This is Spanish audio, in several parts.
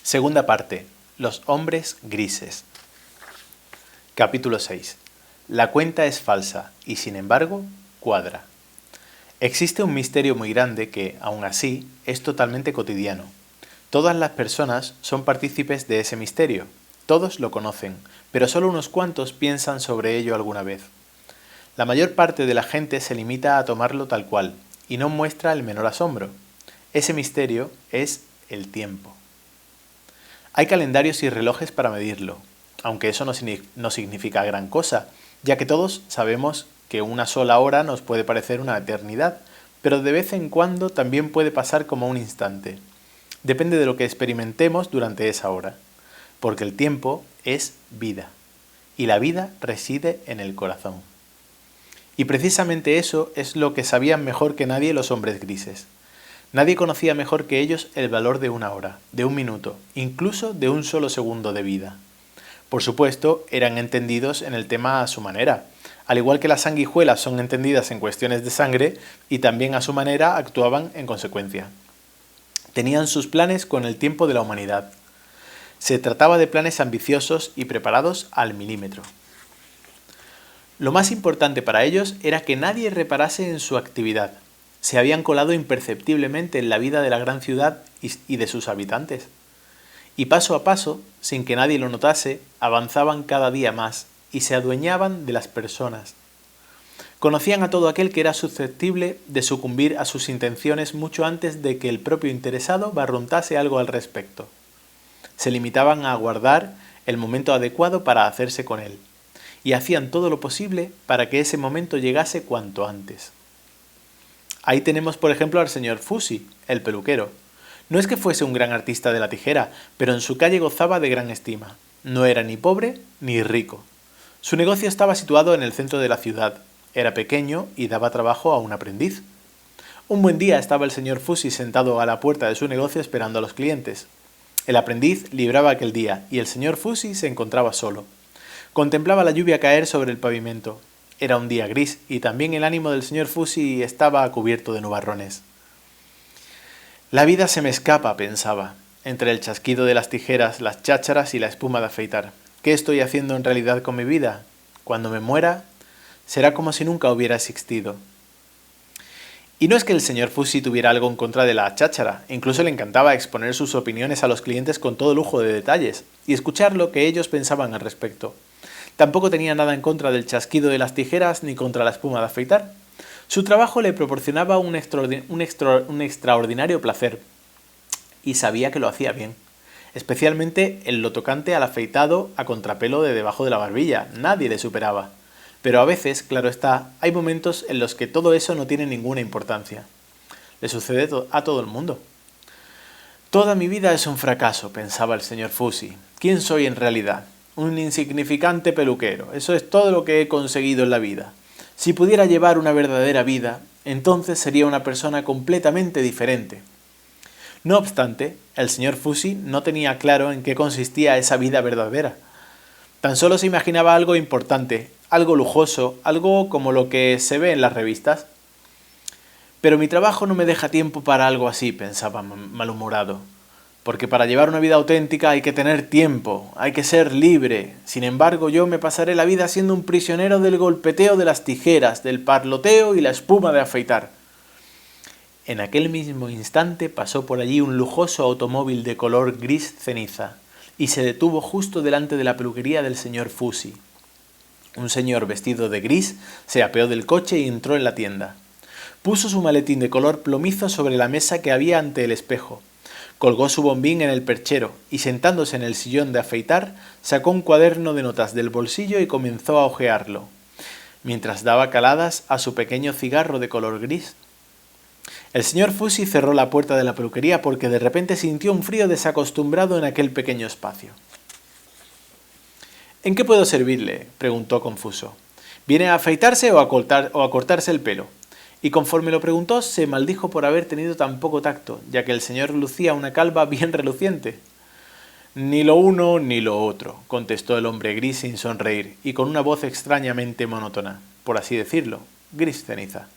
Segunda parte. Los hombres grises. Capítulo 6. La cuenta es falsa y, sin embargo, cuadra. Existe un misterio muy grande que, aun así, es totalmente cotidiano. Todas las personas son partícipes de ese misterio. Todos lo conocen, pero solo unos cuantos piensan sobre ello alguna vez. La mayor parte de la gente se limita a tomarlo tal cual y no muestra el menor asombro. Ese misterio es el tiempo. Hay calendarios y relojes para medirlo, aunque eso no significa gran cosa, ya que todos sabemos que una sola hora nos puede parecer una eternidad, pero de vez en cuando también puede pasar como un instante. Depende de lo que experimentemos durante esa hora, porque el tiempo es vida, y la vida reside en el corazón. Y precisamente eso es lo que sabían mejor que nadie los hombres grises. Nadie conocía mejor que ellos el valor de una hora, de un minuto, incluso de un solo segundo de vida. Por supuesto, eran entendidos en el tema a su manera, al igual que las sanguijuelas son entendidas en cuestiones de sangre y también a su manera actuaban en consecuencia. Tenían sus planes con el tiempo de la humanidad. Se trataba de planes ambiciosos y preparados al milímetro. Lo más importante para ellos era que nadie reparase en su actividad. Se habían colado imperceptiblemente en la vida de la gran ciudad y de sus habitantes. Y paso a paso, sin que nadie lo notase, avanzaban cada día más y se adueñaban de las personas. Conocían a todo aquel que era susceptible de sucumbir a sus intenciones mucho antes de que el propio interesado barruntase algo al respecto. Se limitaban a aguardar el momento adecuado para hacerse con él, y hacían todo lo posible para que ese momento llegase cuanto antes. Ahí tenemos, por ejemplo, al señor Fusi, el peluquero. No es que fuese un gran artista de la tijera, pero en su calle gozaba de gran estima. No era ni pobre ni rico. Su negocio estaba situado en el centro de la ciudad. Era pequeño y daba trabajo a un aprendiz. Un buen día estaba el señor Fusi sentado a la puerta de su negocio esperando a los clientes. El aprendiz libraba aquel día y el señor Fusi se encontraba solo. Contemplaba la lluvia caer sobre el pavimento. Era un día gris y también el ánimo del señor Fusi estaba cubierto de nubarrones. La vida se me escapa, pensaba, entre el chasquido de las tijeras, las chácharas y la espuma de afeitar. ¿Qué estoy haciendo en realidad con mi vida? Cuando me muera, será como si nunca hubiera existido. Y no es que el señor Fusi tuviera algo en contra de la cháchara, incluso le encantaba exponer sus opiniones a los clientes con todo lujo de detalles y escuchar lo que ellos pensaban al respecto. Tampoco tenía nada en contra del chasquido de las tijeras ni contra la espuma de afeitar. Su trabajo le proporcionaba un extraordinario placer y sabía que lo hacía bien, especialmente en lo tocante al afeitado a contrapelo de debajo de la barbilla. Nadie le superaba. Pero a veces, claro está, hay momentos en los que todo eso no tiene ninguna importancia. Le sucede a todo el mundo. Toda mi vida es un fracaso, pensaba el señor Fusi. ¿Quién soy en realidad? Un insignificante peluquero. Eso es todo lo que he conseguido en la vida. Si pudiera llevar una verdadera vida, entonces sería una persona completamente diferente. No obstante, el señor Fusi no tenía claro en qué consistía esa vida verdadera. Tan solo se imaginaba algo importante, algo lujoso, algo como lo que se ve en las revistas. Pero mi trabajo no me deja tiempo para algo así, pensaba malhumorado. Porque para llevar una vida auténtica hay que tener tiempo, hay que ser libre. Sin embargo, yo me pasaré la vida siendo un prisionero del golpeteo de las tijeras, del parloteo y la espuma de afeitar. En aquel mismo instante pasó por allí un lujoso automóvil de color gris ceniza y se detuvo justo delante de la peluquería del señor Fusi. Un señor vestido de gris se apeó del coche y entró en la tienda. Puso su maletín de color plomizo sobre la mesa que había ante el espejo. Colgó su bombín en el perchero y sentándose en el sillón de afeitar, sacó un cuaderno de notas del bolsillo y comenzó a hojearlo, mientras daba caladas a su pequeño cigarro de color gris. El señor Fusi cerró la puerta de la peluquería porque de repente sintió un frío desacostumbrado en aquel pequeño espacio. ¿En qué puedo servirle?, preguntó confuso. ¿Viene a afeitarse o a cortarse el pelo? Y conforme lo preguntó, se maldijo por haber tenido tan poco tacto, ya que el señor lucía una calva bien reluciente. Ni lo uno ni lo otro, contestó el hombre gris sin sonreír, y con una voz extrañamente monótona, por así decirlo, gris ceniza.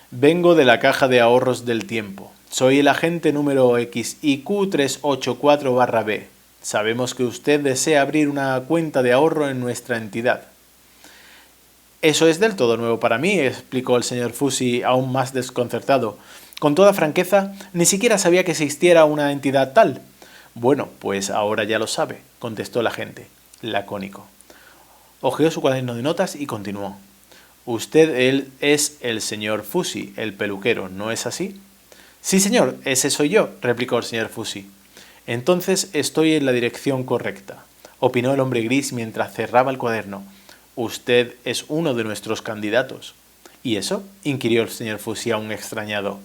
Vengo de la caja de ahorros del tiempo. Soy el agente número XIQ384-B. Sabemos que usted desea abrir una cuenta de ahorro en nuestra entidad. Eso es del todo nuevo para mí, explicó el señor Fusi aún más desconcertado. Con toda franqueza, ni siquiera sabía que existiera una entidad tal. Bueno, pues ahora ya lo sabe, contestó el agente, lacónico. Hojeó su cuaderno de notas y continuó. Usted es el señor Fusi, el peluquero, ¿no es así? Sí, señor, ese soy yo, replicó el señor Fusi. Entonces estoy en la dirección correcta, opinó el hombre gris mientras cerraba el cuaderno. Usted es uno de nuestros candidatos. ¿Y eso? Inquirió el señor Fusi aún extrañado.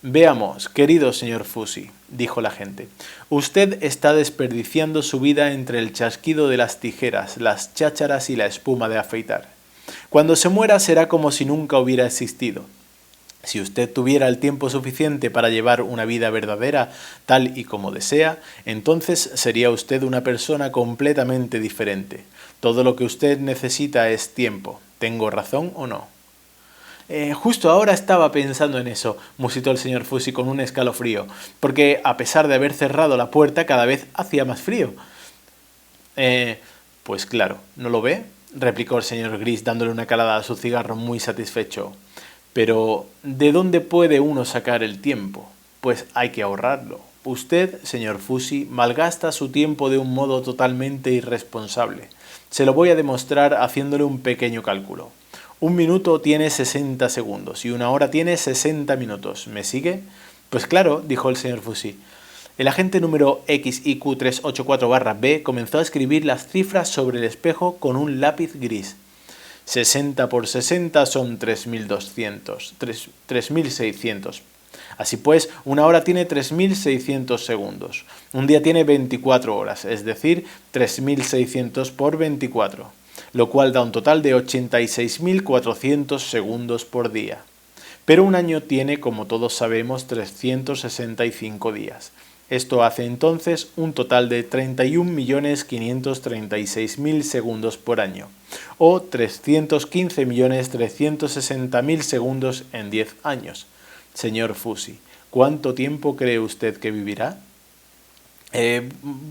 Veamos, querido señor Fusi, dijo el agente. Usted está desperdiciando su vida entre el chasquido de las tijeras, las chácharas y la espuma de afeitar. Cuando se muera será como si nunca hubiera existido. Si usted tuviera el tiempo suficiente para llevar una vida verdadera, tal y como desea, entonces sería usted una persona completamente diferente. Todo lo que usted necesita es tiempo. ¿Tengo razón o no? Justo ahora estaba pensando en eso, musitó el señor Fusi con un escalofrío, porque a pesar de haber cerrado la puerta cada vez hacía más frío. Pues claro, ¿no lo ve? Replicó el señor Gris dándole una calada a su cigarro muy satisfecho. Pero, ¿de dónde puede uno sacar el tiempo? Pues hay que ahorrarlo. Usted, señor Fusi, malgasta su tiempo de un modo totalmente irresponsable. Se lo voy a demostrar haciéndole un pequeño cálculo. Un minuto tiene 60 segundos y una hora tiene 60 minutos. ¿Me sigue? Pues claro, dijo el señor Fusi. El agente número XIQ384-B comenzó a escribir las cifras sobre el espejo con un lápiz gris. 60 por 60 son 3.600. Así pues, una hora tiene 3.600 segundos. Un día tiene 24 horas, es decir, 3.600 por 24, lo cual da un total de 86.400 segundos por día. Pero un año tiene, como todos sabemos, 365 días. Esto hace entonces un total de 31.536.000 segundos por año, o 315.360.000 segundos en 10 años. Señor Fusi, ¿cuánto tiempo cree usted que vivirá?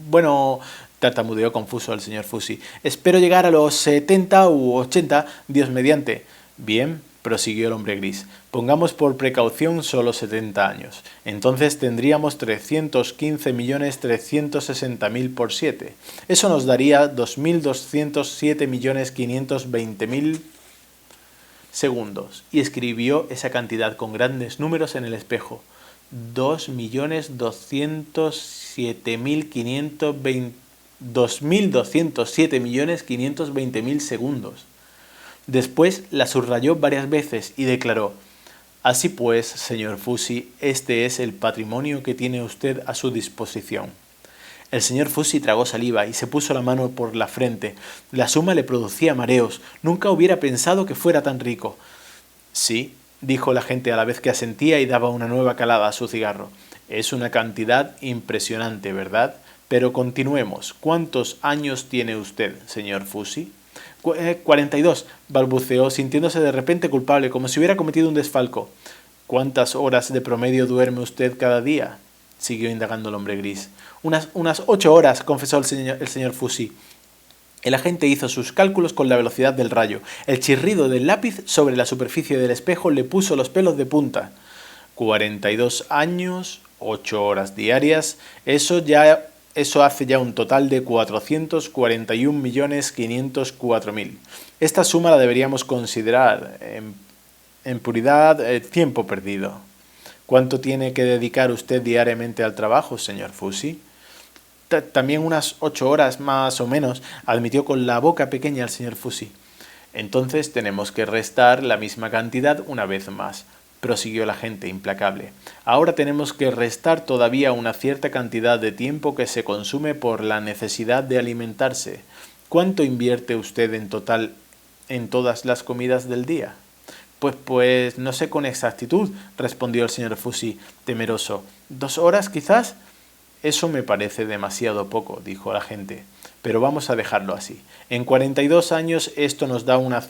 Bueno, tartamudeó confuso el señor Fusi. Espero llegar a los 70 u 80, Dios mediante. Bien, prosiguió el hombre gris. Pongamos por precaución solo 70 años. Entonces tendríamos 315.360.000 por 7. Eso nos daría 2.207.520.000 segundos. Y escribió esa cantidad con grandes números en el espejo. 2.207.520.000 segundos. Después la subrayó varias veces y declaró: así pues, señor Fusi, este es el patrimonio que tiene usted a su disposición. El señor Fusi tragó saliva y se puso la mano por la frente. La suma le producía mareos. Nunca hubiera pensado que fuera tan rico. Sí, dijo la gente a la vez que asentía y daba una nueva calada a su cigarro. Es una cantidad impresionante, ¿verdad? Pero continuemos. ¿Cuántos años tiene usted, señor Fusi? 42, balbuceó, sintiéndose de repente culpable, como si hubiera cometido un desfalco. ¿Cuántas horas de promedio duerme usted cada día? Siguió indagando el hombre gris. Unas 8 horas, confesó el señor Fusi. El agente hizo sus cálculos con la velocidad del rayo. El chirrido del lápiz sobre la superficie del espejo le puso los pelos de punta. 42 años, 8 horas diarias, eso hace ya un total de 441.504.000. Esta suma la deberíamos considerar, en puridad, tiempo perdido. ¿Cuánto tiene que dedicar usted diariamente al trabajo, señor Fusi? También unas 8 horas más o menos, admitió con la boca pequeña el señor Fusi. Entonces tenemos que restar la misma cantidad una vez más, prosiguió el agente implacable. Ahora tenemos que restar todavía una cierta cantidad de tiempo que se consume por la necesidad de alimentarse. ¿Cuánto invierte usted en total en todas las comidas del día? Pues no sé con exactitud, respondió el señor Fusi, temeroso. ¿2 horas quizás? Eso me parece demasiado poco, dijo el agente, pero vamos a dejarlo así. En 42 años esto nos da una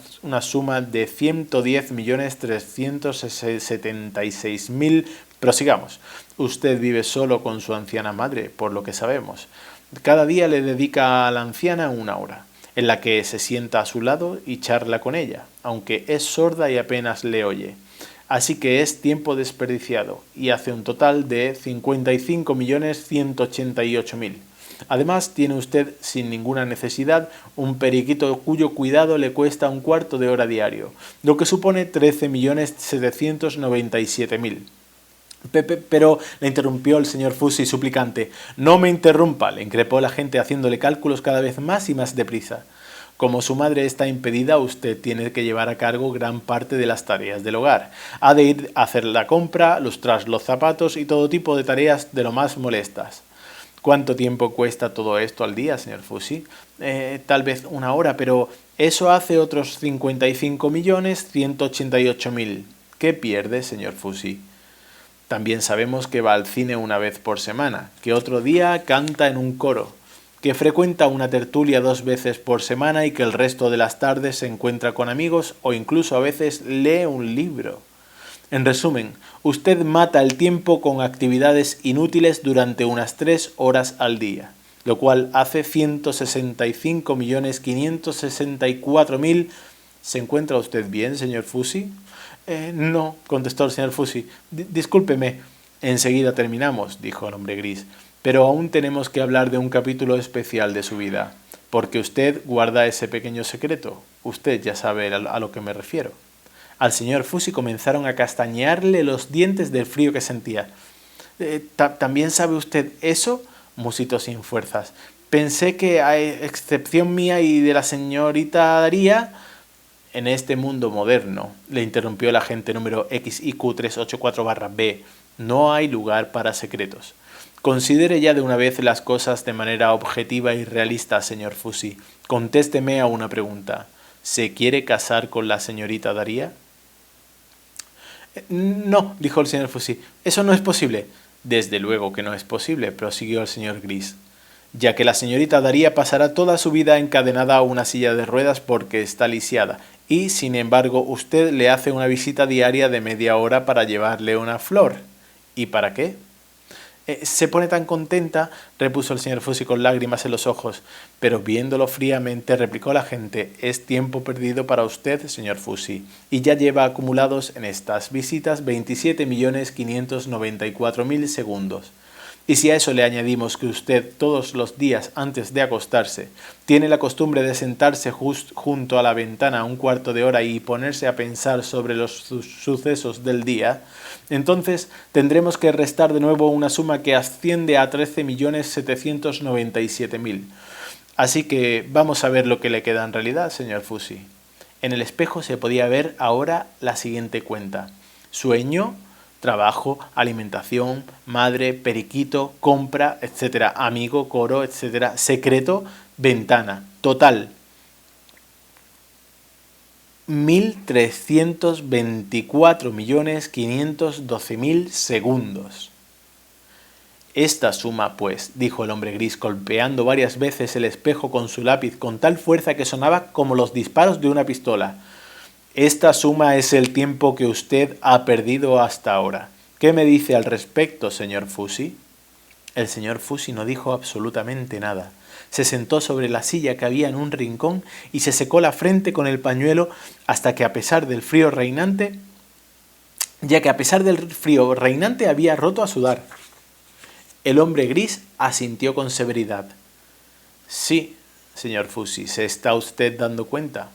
suma de 110.376.000 Prosigamos. Usted vive solo con su anciana madre, por lo que sabemos. Cada día le dedica a la anciana 1 hora, en la que se sienta a su lado y charla con ella, aunque es sorda y apenas le oye. Así que es tiempo desperdiciado, y hace un total de 55.188.000. Además, tiene usted, sin ninguna necesidad, un periquito cuyo cuidado le cuesta 1/4 de hora diario, lo que supone 13.797.000. Pero le interrumpió el señor Fusi suplicante. «No me interrumpa», le increpó la gente haciéndole cálculos cada vez más y más deprisa. Como su madre está impedida, usted tiene que llevar a cargo gran parte de las tareas del hogar. Ha de ir a hacer la compra, lustrar los zapatos y todo tipo de tareas de lo más molestas. ¿Cuánto tiempo cuesta todo esto al día, señor Fusi? Tal vez 1 hora, pero eso hace otros 55.188.000. ¿Qué pierde, señor Fusi? También sabemos que va al cine 1 vez por semana, que otro día canta en un coro, que frecuenta una tertulia 2 veces por semana y que el resto de las tardes se encuentra con amigos o incluso a veces lee un libro. En resumen, usted mata el tiempo con actividades inútiles durante unas 3 horas al día, lo cual hace 165.564.000. ¿Se encuentra usted bien, señor Fusi? No, contestó el señor Fusi. Discúlpeme. Enseguida terminamos, dijo el hombre gris, pero aún tenemos que hablar de un capítulo especial de su vida, porque usted guarda ese pequeño secreto. Usted ya sabe a lo que me refiero. Al señor Fusi comenzaron a castañearle los dientes del frío que sentía. ¿También sabe usted eso?, musitó sin fuerzas. Pensé que, a excepción mía y de la señorita Daría... En este mundo moderno, le interrumpió el agente número XIQ384-B, no hay lugar para secretos. Considere ya de una vez las cosas de manera objetiva y realista, señor Fusi. Contésteme a una pregunta. ¿Se quiere casar con la señorita Daría? No, dijo el señor Fusi, eso no es posible. Desde luego que no es posible, prosiguió el señor Gris, ya que la señorita Daría pasará toda su vida encadenada a una silla de ruedas porque está lisiada, y, sin embargo, usted le hace una visita diaria de media hora para llevarle una flor. ¿Y para qué? Se pone tan contenta, repuso el señor Fusi con lágrimas en los ojos, pero viéndolo fríamente replicó la gente, es tiempo perdido para usted, señor Fusi, y ya lleva acumulados en estas visitas 27.594.000 segundos. Y si a eso le añadimos que usted todos los días antes de acostarse tiene la costumbre de sentarse junto a la ventana 1/4 de hora y ponerse a pensar sobre los sucesos del día, entonces tendremos que restar de nuevo una suma que asciende a 13.797.000. Así que vamos a ver lo que le queda en realidad, señor Fusi. En el espejo se podía ver ahora la siguiente cuenta. Sueño, trabajo, alimentación, madre, periquito, compra, etcétera, amigo, coro, etcétera, secreto, ventana. Total, 1.324.512.000 segundos. Esta suma, pues, dijo el hombre gris, golpeando varias veces el espejo con su lápiz con tal fuerza que sonaba como los disparos de una pistola. Esta suma es el tiempo que usted ha perdido hasta ahora. ¿Qué me dice al respecto, señor Fusi? El señor Fusi no dijo absolutamente nada. Se sentó sobre la silla que había en un rincón y se secó la frente con el pañuelo hasta que a pesar del frío reinante, había roto a sudar. El hombre gris asintió con severidad. Sí, señor Fusi, ¿se está usted dando cuenta?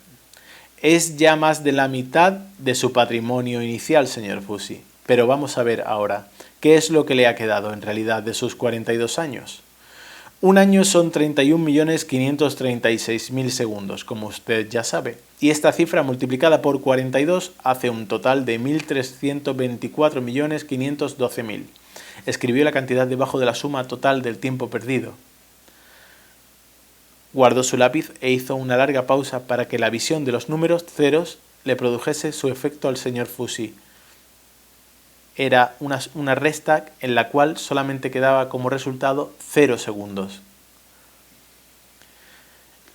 Es ya más de la mitad de su patrimonio inicial, señor Fusi. Pero vamos a ver ahora, ¿qué es lo que le ha quedado en realidad de sus 42 años? Un año son 31.536.000 segundos, como usted ya sabe, y esta cifra multiplicada por 42 hace un total de 1.324.512.000. Escribió la cantidad debajo de la suma total del tiempo perdido. Guardó su lápiz e hizo una larga pausa para que la visión de los números ceros le produjese su efecto al señor Fusi. Era una resta en la cual solamente quedaba como resultado 0 segundos.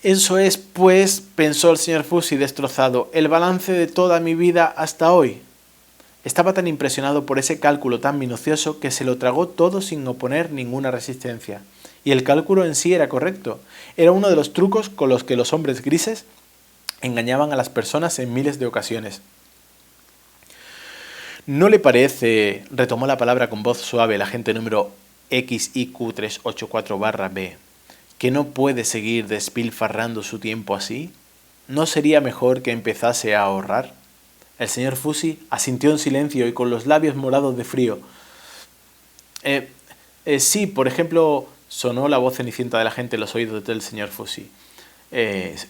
Eso es, pues, pensó el señor Fusi destrozado, el balance de toda mi vida hasta hoy. Estaba tan impresionado por ese cálculo tan minucioso que se lo tragó todo sin oponer ninguna resistencia. Y el cálculo en sí era correcto. Era uno de los trucos con los que los hombres grises engañaban a las personas en miles de ocasiones. ¿No le parece, retomó la palabra con voz suave el agente número XIQ384-B, que no puede seguir despilfarrando su tiempo así? ¿No sería mejor que empezase a ahorrar? El señor Fusi asintió en silencio y con los labios morados de frío. Sí, por ejemplo, sonó la voz cenicienta de la gente en los oídos del señor Fusi.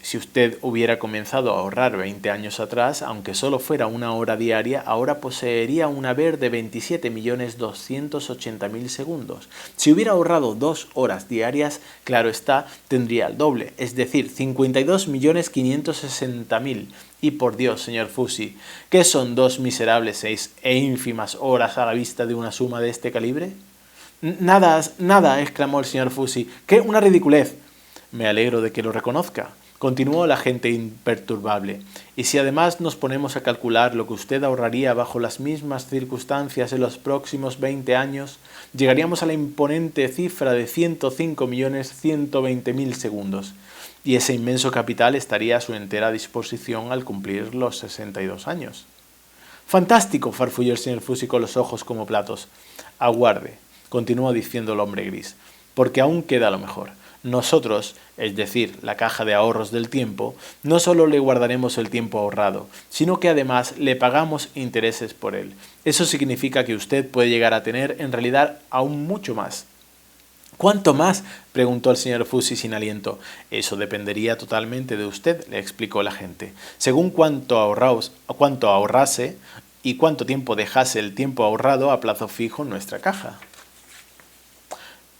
Si usted hubiera comenzado a ahorrar 20 años atrás, aunque solo fuera 1 hora diaria, ahora poseería un haber de 27.280.000 segundos. Si hubiera ahorrado 2 horas diarias, claro está, tendría el doble, es decir, 52.560.000. Y por Dios, señor Fusi, ¿qué son 2 miserables e ínfimas horas a la vista de una suma de este calibre? Nada, nada, exclamó el señor Fusi. ¡Qué una ridiculez! Me alegro de que lo reconozca, continuó el agente imperturbable. Y si además nos ponemos a calcular lo que usted ahorraría bajo las mismas circunstancias en los próximos 20 años, llegaríamos a la imponente cifra de 105.120.000 segundos. Y ese inmenso capital estaría a su entera disposición al cumplir los 62 años. ¡Fantástico!, farfulló el señor Fusi con los ojos como platos. Aguarde, continuó diciendo el hombre gris, porque aún queda lo mejor. Nosotros, es decir, la caja de ahorros del tiempo, no solo le guardaremos el tiempo ahorrado, sino que además le pagamos intereses por él. Eso significa que usted puede llegar a tener en realidad aún mucho más. ¿Cuánto más?, preguntó el señor Fusi sin aliento. Eso dependería totalmente de usted, le explicó el agente. Según cuánto ahorrase y cuánto tiempo dejase el tiempo ahorrado a plazo fijo en nuestra caja.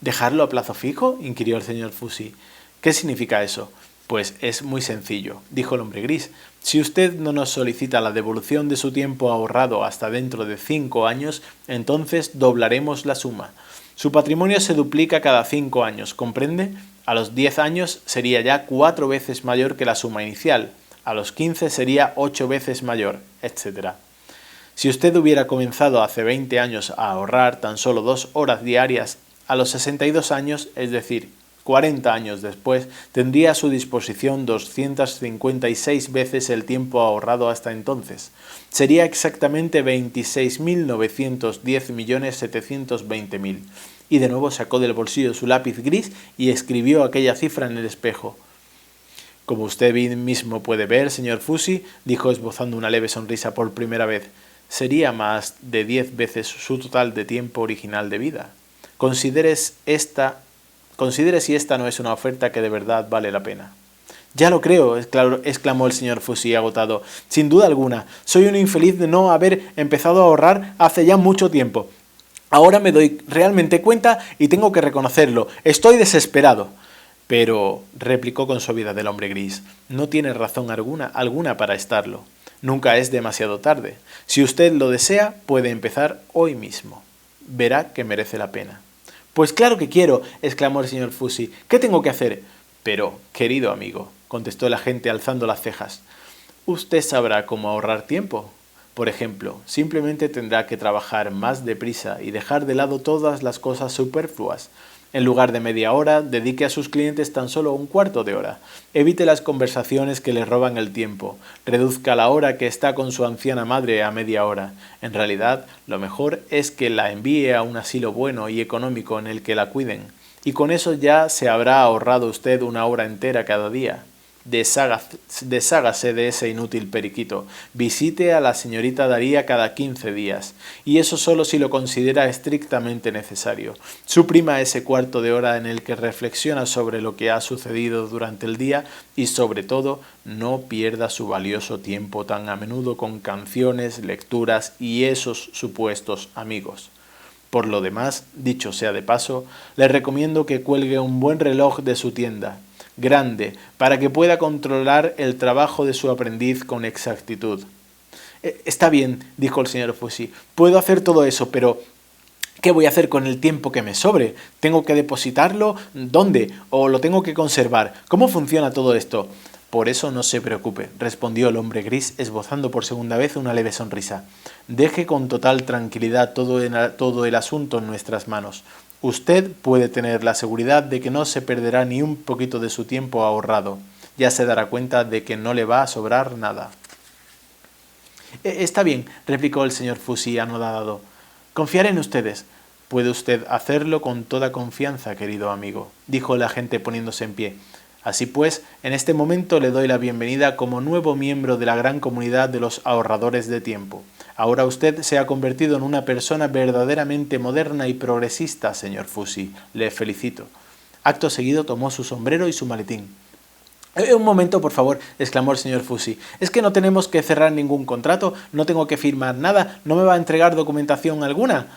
¿Dejarlo a plazo fijo?, inquirió el señor Fusi. ¿Qué significa eso? Pues es muy sencillo, dijo el hombre gris. Si usted no nos solicita la devolución de su tiempo ahorrado hasta dentro de 5 años, entonces doblaremos la suma. Su patrimonio se duplica cada 5 años, ¿comprende? A los 10 años sería ya 4 veces mayor que la suma inicial, a los 15 sería 8 veces mayor, etc. Si usted hubiera comenzado hace 20 años a ahorrar tan solo 2 horas diarias, a los 62 años, es decir, 40 años después, tendría a su disposición 256 veces el tiempo ahorrado hasta entonces. Sería exactamente 26.910.720.000. Y de nuevo sacó del bolsillo su lápiz gris y escribió aquella cifra en el espejo. Como usted mismo puede ver, señor Fusi, dijo esbozando una leve sonrisa por primera vez, sería más de 10 veces su total de tiempo original de vida. Considere si esta no es una oferta que de verdad vale la pena. Ya lo creo, exclamó el señor Fusi agotado. Sin duda alguna, soy un infeliz de no haber empezado a ahorrar hace ya mucho tiempo. Ahora me doy realmente cuenta y tengo que reconocerlo. Estoy desesperado. Pero, replicó con suavidad el hombre gris, no tiene razón alguna para estarlo. Nunca es demasiado tarde. Si usted lo desea, puede empezar hoy mismo. Verá que merece la pena. Pues claro que quiero, exclamó el señor Fusi. ¿Qué tengo que hacer? Pero, querido amigo, contestó el agente alzando las cejas, usted sabrá cómo ahorrar tiempo. Por ejemplo, simplemente tendrá que trabajar más deprisa y dejar de lado todas las cosas superfluas. En lugar de media hora, dedique a sus clientes tan solo un cuarto de hora. Evite las conversaciones que le roban el tiempo. Reduzca la hora que está con su anciana madre a media hora. En realidad, lo mejor es que la envíe a un asilo bueno y económico en el que la cuiden. Y con eso ya se habrá ahorrado usted 1 hora entera cada día. Deshágase de ese inútil periquito. Visite a la señorita Daría cada 15 días. Y eso solo si lo considera estrictamente necesario. Suprima ese cuarto de hora en el que reflexiona sobre lo que ha sucedido durante el día y sobre todo no pierda su valioso tiempo tan a menudo con canciones, lecturas y esos supuestos amigos. Por lo demás, dicho sea de paso, le recomiendo que cuelgue un buen reloj de su tienda, grande, para que pueda controlar el trabajo de su aprendiz con exactitud. Está bien, dijo el señor Fusi, puedo hacer todo eso, pero ¿qué voy a hacer con el tiempo que me sobre? ¿Tengo que depositarlo? ¿Dónde? ¿O lo tengo que conservar? ¿Cómo funciona todo esto? Por eso no se preocupe, respondió el hombre gris, esbozando por segunda vez una leve sonrisa. Deje con total tranquilidad todo el asunto en nuestras manos. Usted puede tener la seguridad de que no se perderá ni un poquito de su tiempo ahorrado. Ya se dará cuenta de que no le va a sobrar nada. Está bien, replicó el señor Fusi anodado. Confiaré en ustedes. Puede usted hacerlo con toda confianza, querido amigo, dijo el agente poniéndose en pie. Así pues, en este momento le doy la bienvenida como nuevo miembro de la gran comunidad de los ahorradores de tiempo. Ahora usted se ha convertido en una persona verdaderamente moderna y progresista, señor Fusi. Le felicito. Acto seguido tomó su sombrero y su maletín. Un momento, por favor, exclamó el señor Fusi. ¿Es que no tenemos que cerrar ningún contrato? ¿No tengo que firmar nada? ¿No me va a entregar documentación alguna?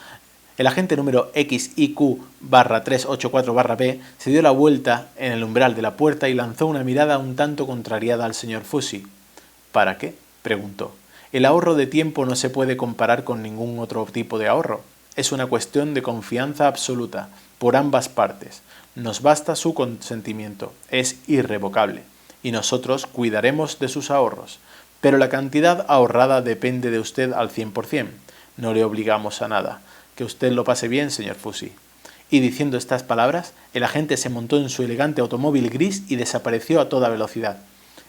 El agente número XIQ-384-B se dio la vuelta en el umbral de la puerta y lanzó una mirada un tanto contrariada al señor Fusi. ¿Para qué?, preguntó. El ahorro de tiempo no se puede comparar con ningún otro tipo de ahorro. Es una cuestión de confianza absoluta, por ambas partes. Nos basta su consentimiento, es irrevocable, y nosotros cuidaremos de sus ahorros. Pero la cantidad ahorrada depende de usted al 100%. No le obligamos a nada. Que usted lo pase bien, señor Fusi. Y diciendo estas palabras, el agente se montó en su elegante automóvil gris y desapareció a toda velocidad.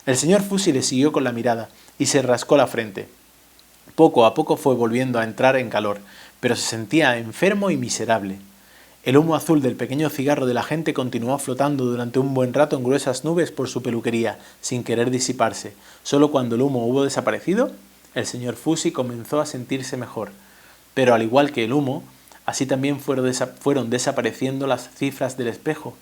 El señor Fusi le siguió con la mirada y se rascó la frente. Poco a poco fue volviendo a entrar en calor, pero se sentía enfermo y miserable. El humo azul del pequeño cigarro del agente continuó flotando durante un buen rato en gruesas nubes por su peluquería, sin querer disiparse. Solo cuando el humo hubo desaparecido, el señor Fusi comenzó a sentirse mejor. Pero al igual que el humo, así también fueron desapareciendo las cifras del espejo.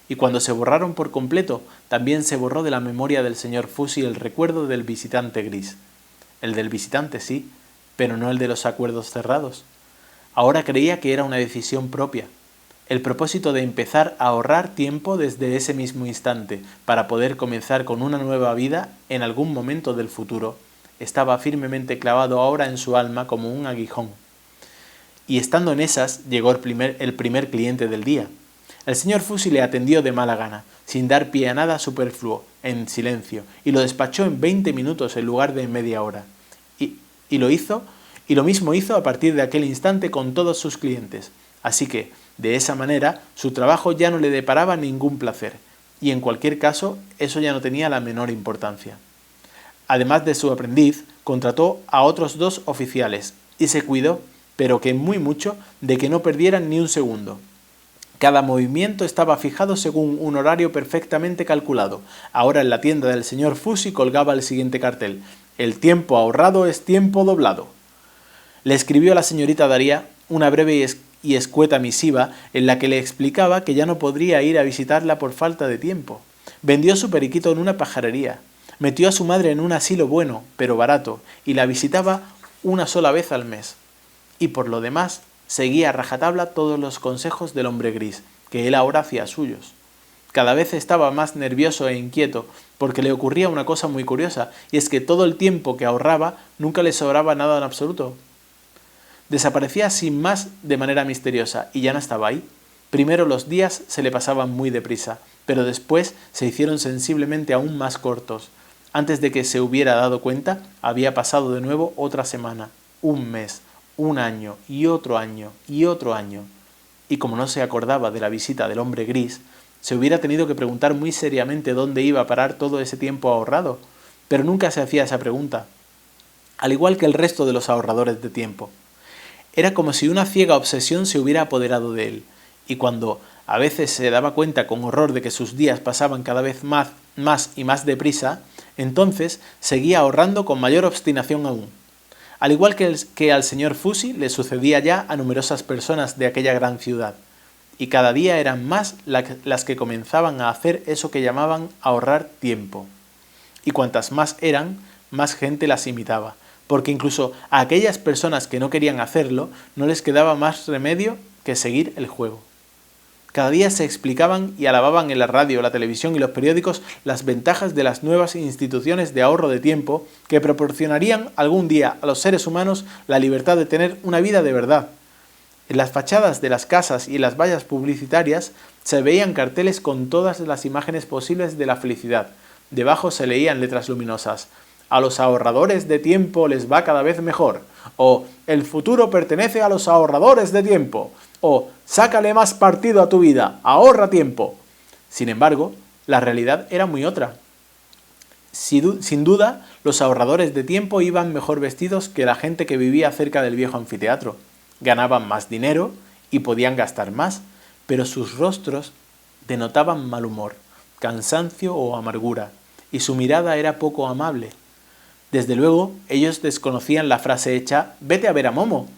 Y cuando se borraron por completo, también se borró de la memoria del señor Fusi el recuerdo del visitante gris. El del visitante sí, pero no el de los acuerdos cerrados. Ahora creía que era una decisión propia. El propósito de empezar a ahorrar tiempo desde ese mismo instante para poder comenzar con una nueva vida en algún momento del futuro estaba firmemente clavado ahora en su alma como un aguijón. Y estando en esas, llegó el primer cliente del día. El señor Fusi le atendió de mala gana, sin dar pie a nada superfluo, en silencio, y lo despachó en 20 minutos en lugar de en media hora. Y lo mismo hizo a partir de aquel instante con todos sus clientes. Así que, de esa manera, su trabajo ya no le deparaba ningún placer, y en cualquier caso, eso ya no tenía la menor importancia. Además de su aprendiz, contrató a otros 2 oficiales, y se cuidó, pero que muy mucho, de que no perdieran ni un segundo. Cada movimiento estaba fijado según un horario perfectamente calculado. Ahora en la tienda del señor Fusi colgaba el siguiente cartel: el tiempo ahorrado es tiempo doblado. Le escribió a la señorita Daría una breve y escueta misiva en la que le explicaba que ya no podría ir a visitarla por falta de tiempo. Vendió su periquito en una pajarería. Metió a su madre en un asilo bueno, pero barato, y la visitaba una sola vez al mes. Y por lo demás, seguía a rajatabla todos los consejos del hombre gris, que él ahora hacía suyos. Cada vez estaba más nervioso e inquieto, porque le ocurría una cosa muy curiosa, y es que todo el tiempo que ahorraba nunca le sobraba nada en absoluto. Desaparecía sin más de manera misteriosa, y ya no estaba ahí. Primero los días se le pasaban muy deprisa, pero después se hicieron sensiblemente aún más cortos. Antes de que se hubiera dado cuenta, había pasado de nuevo otra semana, un mes, un año y otro año y otro año. Y como no se acordaba de la visita del hombre gris, se hubiera tenido que preguntar muy seriamente dónde iba a parar todo ese tiempo ahorrado, pero nunca se hacía esa pregunta, al igual que el resto de los ahorradores de tiempo. Era como si una ciega obsesión se hubiera apoderado de él, y cuando a veces se daba cuenta con horror de que sus días pasaban cada vez más y más deprisa, entonces seguía ahorrando con mayor obstinación aún. Al igual que al señor Fusi le sucedía ya a numerosas personas de aquella gran ciudad, y cada día eran más las que comenzaban a hacer eso que llamaban ahorrar tiempo. Y cuantas más eran, más gente las imitaba, porque incluso a aquellas personas que no querían hacerlo no les quedaba más remedio que seguir el juego. Cada día se explicaban y alababan en la radio, la televisión y los periódicos las ventajas de las nuevas instituciones de ahorro de tiempo que proporcionarían algún día a los seres humanos la libertad de tener una vida de verdad. En las fachadas de las casas y en las vallas publicitarias se veían carteles con todas las imágenes posibles de la felicidad, Debajo se leían letras luminosas: a los ahorradores de tiempo les va cada vez mejor, o el futuro pertenece a los ahorradores de tiempo, o sácale más partido a tu vida, ahorra tiempo. Sin embargo, la realidad era muy otra. Sin duda, los ahorradores de tiempo iban mejor vestidos que la gente que vivía cerca del viejo anfiteatro. Ganaban más dinero y podían gastar más, pero sus rostros denotaban mal humor, cansancio o amargura, y su mirada era poco amable. Desde luego, ellos desconocían la frase hecha «vete a ver a Momo».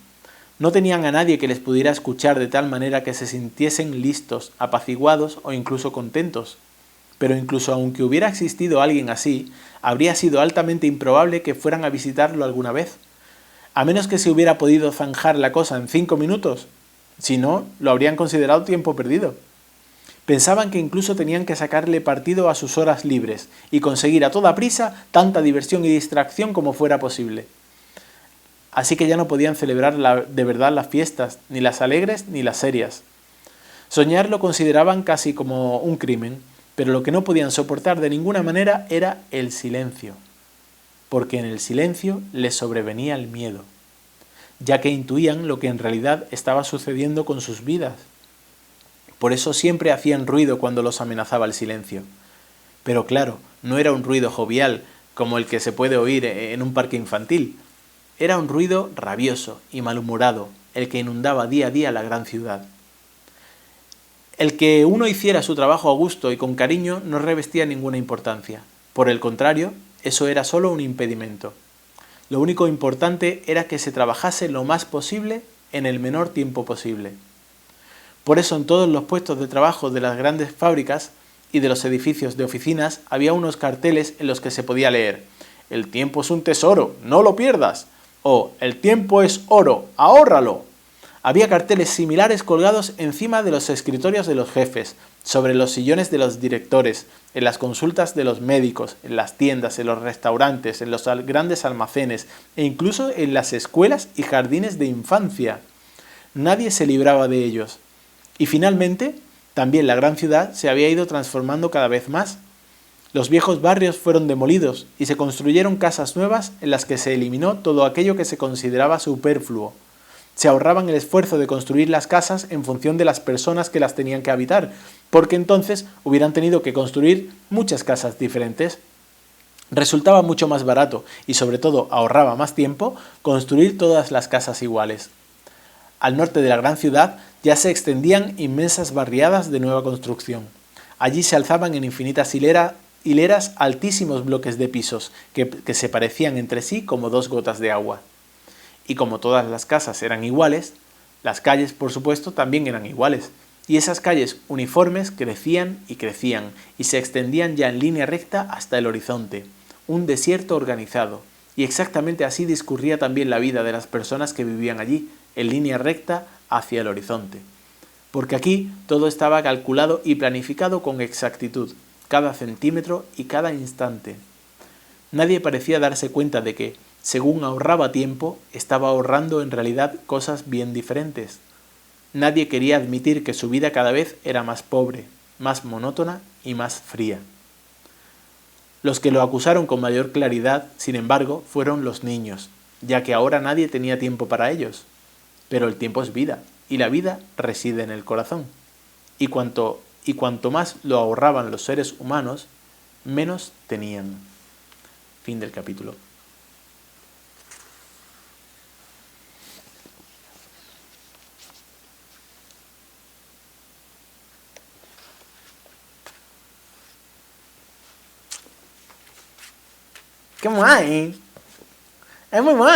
No tenían a nadie que les pudiera escuchar de tal manera que se sintiesen listos, apaciguados o incluso contentos. Pero incluso aunque hubiera existido alguien así, habría sido altamente improbable que fueran a visitarlo alguna vez, a menos que se hubiera podido zanjar la cosa en 5 minutos. Si no, lo habrían considerado tiempo perdido. Pensaban que incluso tenían que sacarle partido a sus horas libres y conseguir a toda prisa tanta diversión y distracción como fuera posible. Así que ya no podían celebrar de verdad las fiestas, ni las alegres ni las serias. Soñar lo consideraban casi como un crimen, pero lo que no podían soportar de ninguna manera era el silencio, porque en el silencio les sobrevenía el miedo, ya que intuían lo que en realidad estaba sucediendo con sus vidas. Por eso siempre hacían ruido cuando los amenazaba el silencio. Pero claro, no era un ruido jovial, como el que se puede oír en un parque infantil. Era un ruido rabioso y malhumorado, el que inundaba día a día la gran ciudad. El que uno hiciera su trabajo a gusto y con cariño no revestía ninguna importancia. Por el contrario, eso era solo un impedimento. Lo único importante era que se trabajase lo más posible en el menor tiempo posible. Por eso en todos los puestos de trabajo de las grandes fábricas y de los edificios de oficinas había unos carteles en los que se podía leer: «El tiempo es un tesoro, no lo pierdas», o «El tiempo es oro, ahórralo». Había carteles similares colgados encima de los escritorios de los jefes, sobre los sillones de los directores, en las consultas de los médicos, en las tiendas, en los restaurantes, en los grandes almacenes e incluso en las escuelas y jardines de infancia. Nadie se libraba de ellos. Y finalmente, también la gran ciudad se había ido transformando cada vez más. Los viejos barrios fueron demolidos y se construyeron casas nuevas en las que se eliminó todo aquello que se consideraba superfluo. Se ahorraban el esfuerzo de construir las casas en función de las personas que las tenían que habitar, porque entonces hubieran tenido que construir muchas casas diferentes. Resultaba mucho más barato y sobre todo ahorraba más tiempo construir todas las casas iguales. Al norte de la gran ciudad ya se extendían inmensas barriadas de nueva construcción. Allí se alzaban en infinitas hileras altísimos bloques de pisos que se parecían entre sí como dos gotas de agua. Y como todas las casas eran iguales, las calles, por supuesto, también eran iguales. Y esas calles uniformes crecían y se extendían ya en línea recta hasta el horizonte. Un desierto organizado. Y exactamente así discurría también la vida de las personas que vivían allí, en línea recta hacia el horizonte. Porque aquí todo estaba calculado y planificado con exactitud, cada centímetro y cada instante. Nadie parecía darse cuenta de que, según ahorraba tiempo, estaba ahorrando en realidad cosas bien diferentes. Nadie quería admitir que su vida cada vez era más pobre, más monótona y más fría. Los que lo acusaron con mayor claridad, sin embargo, fueron los niños, ya que ahora nadie tenía tiempo para ellos. Pero el tiempo es vida, y la vida reside en el corazón. Y cuanto más lo ahorraban los seres humanos, menos tenían. Fin del capítulo. ¡Qué guay! Es muy guay.